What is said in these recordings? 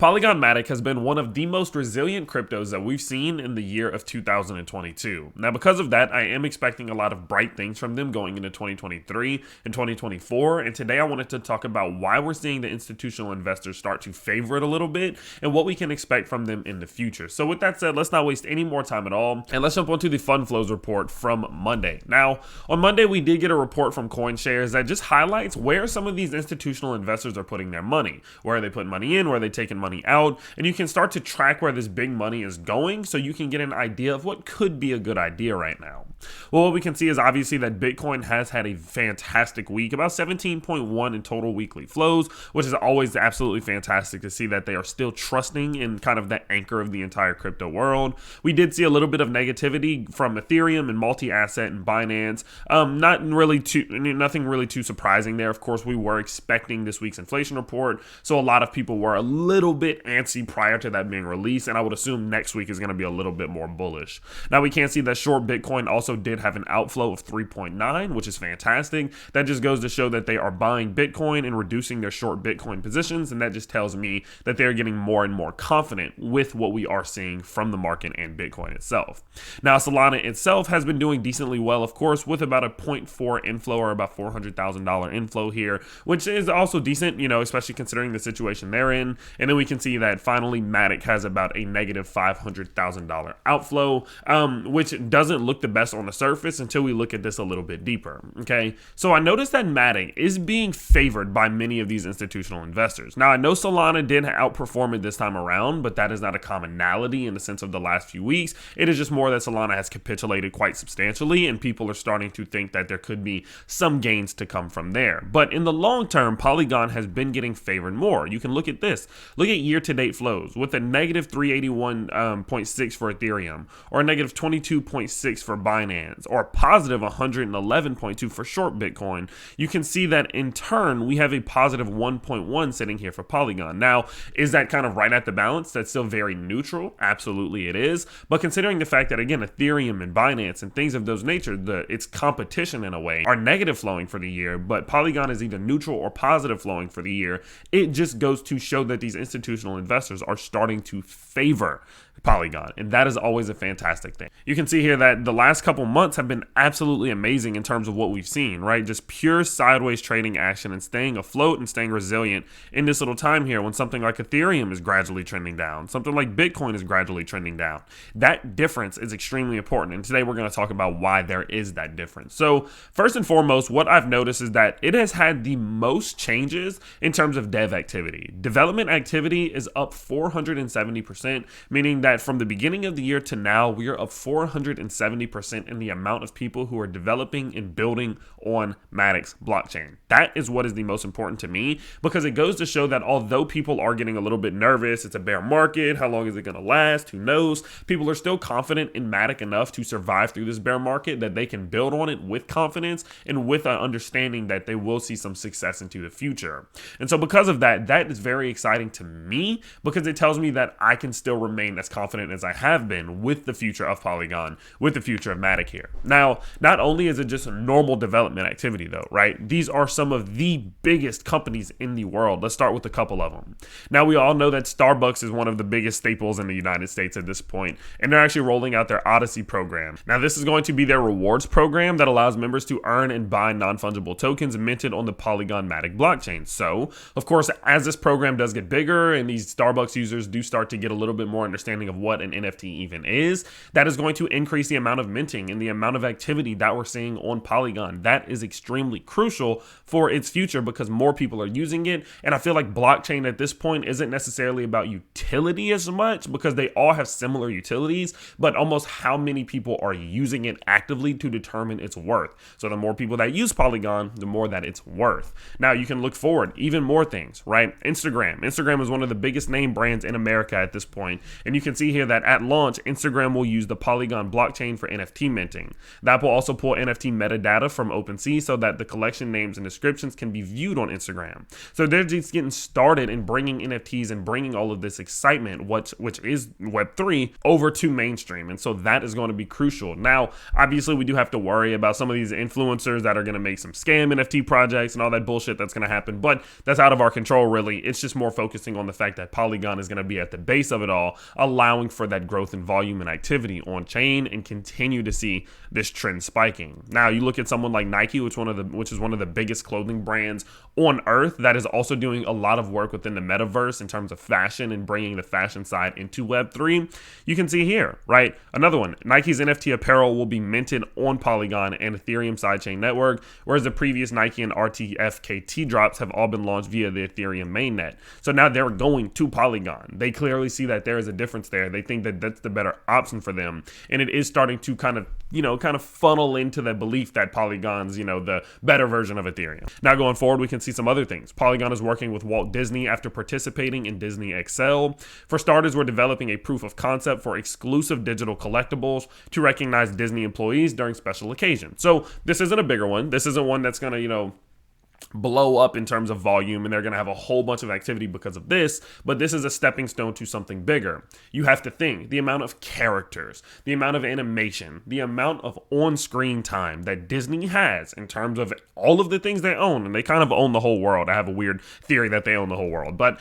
Polygon Matic has been one of the most resilient cryptos that we've seen in the year of 2022. Now, because of that, I am expecting a lot of bright things from them going into 2023 and 2024. And today I wanted to talk about why we're seeing the institutional investors start to favor it a little bit and what we can expect from them in the future. So with that said, let's not waste any more time at all. And let's jump onto the fund flows report from Monday. Now, on Monday, we did get a report from CoinShares that just highlights where some of these institutional investors are putting their money. Where are they putting money in? Where are they taking money out? And you can start to track where this big money is going so you can get an idea of what could be a good idea right now. Well, what we can see is obviously that Bitcoin has had a fantastic week, about 17.1 in total weekly flows, which is always absolutely fantastic to see that they are still trusting in kind of the anchor of the entire crypto world. We did see a little bit of negativity from Ethereum and multi-asset and Binance. Nothing really too surprising there. Of course, we were expecting this week's inflation report, so a lot of people were a little bit antsy prior to that being released, and I would assume next week is going to be a little bit more bullish. Now, we can see that short Bitcoin also did have an outflow of 3.9, which is fantastic. That just goes to show that they are buying Bitcoin and reducing their short Bitcoin positions, and that just tells me that they're getting more and more confident with what we are seeing from the market and Bitcoin itself. Now, Solana itself has been doing decently well, of course, with about a 0.4 inflow or about $400,000 inflow here, which is also decent, especially considering the situation they're in. And then we can see that finally Matic has about a negative $500,000 outflow, which doesn't look the best on the surface until we look at this a little bit deeper. Okay, so I noticed that Matic is being favored by many of these institutional investors. Now, I know Solana did outperform it this time around, but that is not a commonality in the sense of the last few weeks. It is just more that Solana has capitulated quite substantially, and people are starting to think that there could be some gains to come from there. But in the long term, Polygon has been getting favored more. You can look at this. Look at year-to-date flows with a negative 381.6 for Ethereum, or a negative 22.6 for Binance, or a positive 111.2 for short Bitcoin. You can see that in turn, we have a positive 1.1 sitting here for Polygon. Now, is that kind of right at the balance? That's still very neutral. Absolutely it is. But considering the fact that, again, Ethereum and Binance and things of those nature, its competition in a way, are negative flowing for the year, but Polygon is either neutral or positive flowing for the year, it just goes to show that these institutional investors are starting to favor Polygon, and that is always a fantastic thing. You can see here that the last couple months have been absolutely amazing in terms of what we've seen, right? Just pure sideways trading action and staying afloat and staying resilient in this little time here when something like Ethereum is gradually trending down, something like Bitcoin is gradually trending down. That difference is extremely important, and today we're going to talk about why there is that difference. So first and foremost, what I've noticed is that it has had the most changes in terms of dev activity. Development activity is up 470%, meaning that from the beginning of the year to now, we are up 470% in the amount of people who are developing and building on Matic's blockchain. That is what is the most important to me, because it goes to show that although people are getting a little bit nervous, it's a bear market, how long is it going to last, who knows, people are still confident in Matic enough to survive through this bear market that they can build on it with confidence and with an understanding that they will see some success into the future. And so because of that, that is very exciting to me, because it tells me that I can still remain as confident as I have been with the future of Polygon, with the future of Matic here. Now, not only is it just a normal development activity though, right? These are some of the biggest companies in the world. Let's start with a couple of them. Now, we all know that Starbucks is one of the biggest staples in the United States at this point, and they're actually rolling out their Odyssey program. Now, this is going to be their rewards program that allows members to earn and buy non-fungible tokens minted on the Polygon Matic blockchain. So, of course, as this program does get bigger and these Starbucks users do start to get a little bit more understanding of what an NFT even is, that is going to increase the amount of minting and the amount of activity that we're seeing on Polygon. That is extremely crucial for its future because more people are using it. And I feel like blockchain at this point isn't necessarily about utility as much, because they all have similar utilities, but almost how many people are using it actively to determine its worth. So the more people that use Polygon, the more that it's worth. Now you can look forward, even more things, right? Instagram is one of the biggest name brands in America at this point, and you can can see here that at launch, Instagram will use the Polygon blockchain for NFT minting. That will also pull NFT metadata from OpenSea so that the collection names and descriptions can be viewed on Instagram. So they're just getting started in bringing NFTs and bringing all of this excitement, which is Web3, over to mainstream. And so that is going to be crucial. Now, obviously, we do have to worry about some of these influencers that are going to make some scam NFT projects and all that bullshit that's going to happen, but that's out of our control, really. It's just more focusing on the fact that Polygon is going to be at the base of it all, allowing for that growth in volume and activity on chain and continue to see this trend spiking. Now, you look at someone like Nike, which is one of the biggest clothing brands on earth, that is also doing a lot of work within the metaverse in terms of fashion and bringing the fashion side into Web3. You can see here, right? Another one, Nike's NFT apparel will be minted on Polygon and Ethereum sidechain network, whereas the previous Nike and RTFKT drops have all been launched via the Ethereum mainnet. So now they're going to Polygon. They clearly see that there is a difference there. They think that that's the better option for them. And it is starting to kind of funnel into the belief that Polygon's, the better version of Ethereum. Now going forward, we can see some other things. Polygon is working with Walt Disney after participating in Disney Excel. For starters, we're developing a proof of concept for exclusive digital collectibles to recognize Disney employees during special occasions. So this isn't a bigger one. This isn't one that's going to, blow up in terms of volume and they're going to have a whole bunch of activity because of this, but this is a stepping stone to something bigger. You have to think the amount of characters, the amount of animation, the amount of on-screen time that Disney has in terms of all of the things they own, and they kind of own the whole world. I have a weird theory that they own the whole world, but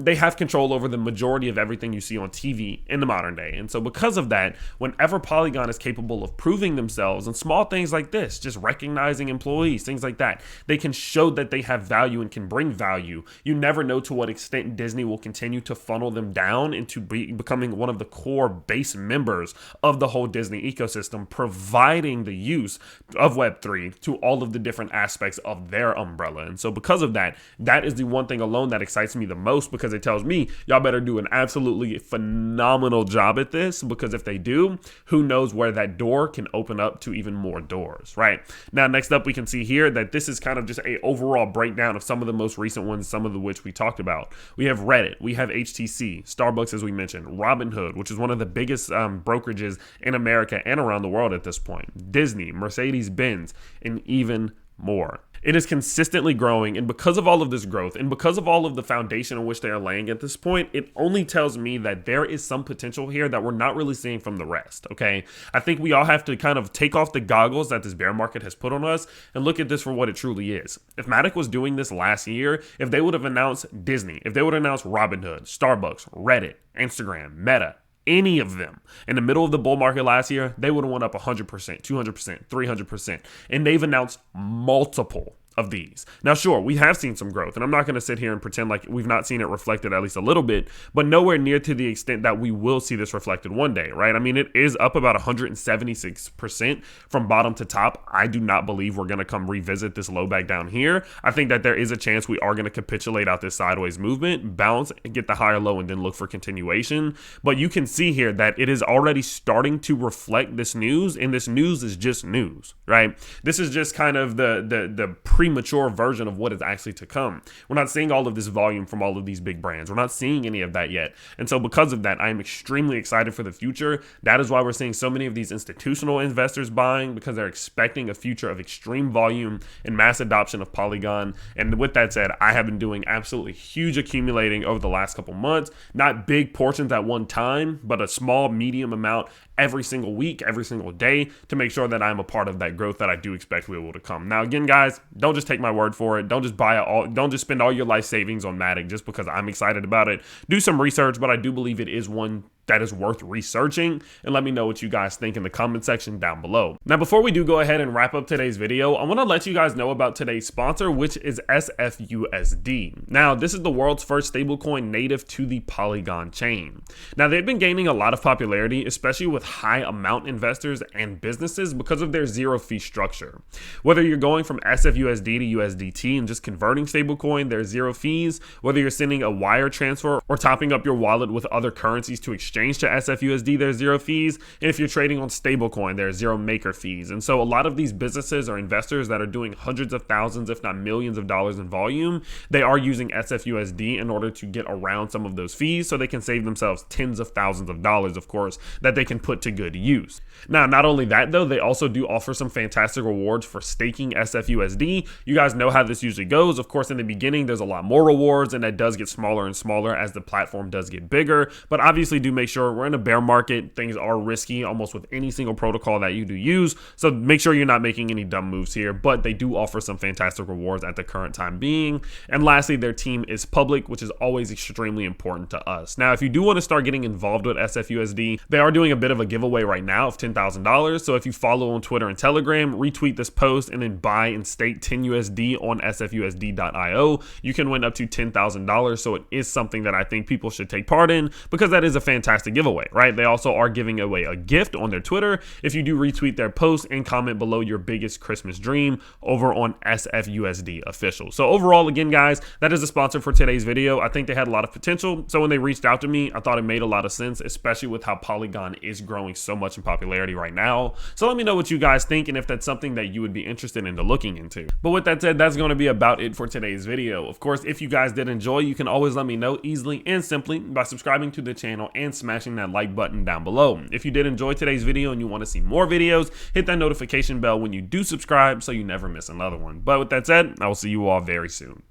they have control over the majority of everything you see on TV in the modern day. And so because of that, whenever Polygon is capable of proving themselves and small things like this, just recognizing employees, things like that, they can show that they have value and can bring value. You never know to what extent Disney will continue to funnel them down into becoming one of the core base members of the whole Disney ecosystem, providing the use of Web3 to all of the different aspects of their umbrella. And so because of that, that is the one thing alone that excites me the most, because it tells me y'all better do an absolutely phenomenal job at this, because if they do, who knows where that door can open up to even more doors, right? Now, next up, we can see here that this is kind of just a overall breakdown of some of the most recent ones, some of which we talked about. We have Reddit, we have HTC, Starbucks, as we mentioned, Robinhood, which is one of the biggest brokerages in America and around the world at this point, Disney, Mercedes-Benz, and even more. It is consistently growing, and because of all of this growth and because of all of the foundation on which they are laying at this point, it only tells me that there is some potential here that we're not really seeing from the rest, okay? I think we all have to kind of take off the goggles that this bear market has put on us and look at this for what it truly is. If Matic was doing this last year, if they would have announced Disney, if they would have announced Robinhood, Starbucks, Reddit, Instagram, Meta, any of them in the middle of the bull market last year, they would have went up 100%, 200%, 300%. And they've announced multiple of these. Now, sure, we have seen some growth, and I'm not going to sit here and pretend like we've not seen it reflected at least a little bit, but nowhere near to the extent that we will see this reflected one day, right? I mean, it is up about 176% from bottom to top. I do not believe we're going to come revisit this low back down here. I think that there is a chance we are going to capitulate out this sideways movement, bounce, get the higher low, and then look for continuation. But you can see here that it is already starting to reflect this news, and this news is just news, right? This is just kind of the premature version of what is actually to come. We're not seeing all of this volume from all of these big brands. We're not seeing any of that yet. And so because of that, I am extremely excited for the future. That is why we're seeing so many of these institutional investors buying, because they're expecting a future of extreme volume and mass adoption of Polygon. And with that said, I have been doing absolutely huge accumulating over the last couple months, not big portions at one time, but a small, medium amount every single week, every single day, to make sure that I'm a part of that growth that I do expect will be able to come. Now, again, guys, don't just take my word for it. Don't just buy it all. Don't just spend all your life savings on Matic just because I'm excited about it. Do some research, but I do believe it is one that is worth researching, and let me know what you guys think in the comment section down below. Now, before we do go ahead and wrap up today's video, I want to let you guys know about today's sponsor, which is SFUSD. Now, this is the world's first stablecoin native to the Polygon chain. Now, they've been gaining a lot of popularity, especially with high amount investors and businesses, because of their zero fee structure. Whether you're going from SFUSD to USDT and just converting stablecoin, there's zero fees. Whether you're sending a wire transfer or topping up your wallet with other currencies to exchange exchange to SFUSD, there's zero fees. And if you're trading on stablecoin, there's zero maker fees. And so a lot of these businesses or investors that are doing hundreds of thousands, if not millions of dollars in volume, they are using SFUSD in order to get around some of those fees so they can save themselves tens of thousands of dollars, of course, that they can put to good use. Now, not only that though, they also do offer some fantastic rewards for staking SFUSD. You guys know how this usually goes. Of course, in the beginning, there's a lot more rewards, and that does get smaller and smaller as the platform does get bigger. But obviously do make sure we're in a bear market. Things are risky almost with any single protocol that you do use. So make sure you're not making any dumb moves here, but they do offer some fantastic rewards at the current time being. And lastly, their team is public, which is always extremely important to us. Now, if you do want to start getting involved with SFUSD, they are doing a bit of a giveaway right now of $10,000. So if you follow on Twitter and Telegram, retweet this post and then buy and stake 10 USD on SFUSD.io, you can win up to $10,000. So it is something that I think people should take part in because that is a fantastic giveaway, right? They also are giving away a gift on their Twitter if you do retweet their post and comment below your biggest Christmas dream over on SFUSD official. So overall, again, guys, that is the sponsor for today's video. I think they had a lot of potential. So when they reached out to me, I thought it made a lot of sense, especially with how Polygon is growing so much in popularity right now. So let me know what you guys think and if that's something that you would be interested in looking into. But with that said, that's going to be about it for today's video. Of course, if you guys did enjoy, you can always let me know easily and simply by subscribing to the channel and smashing that like button down below. If you did enjoy today's video and you want to see more videos, hit that notification bell when you do subscribe so you never miss another one. But with that said, I will see you all very soon.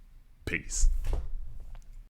Peace.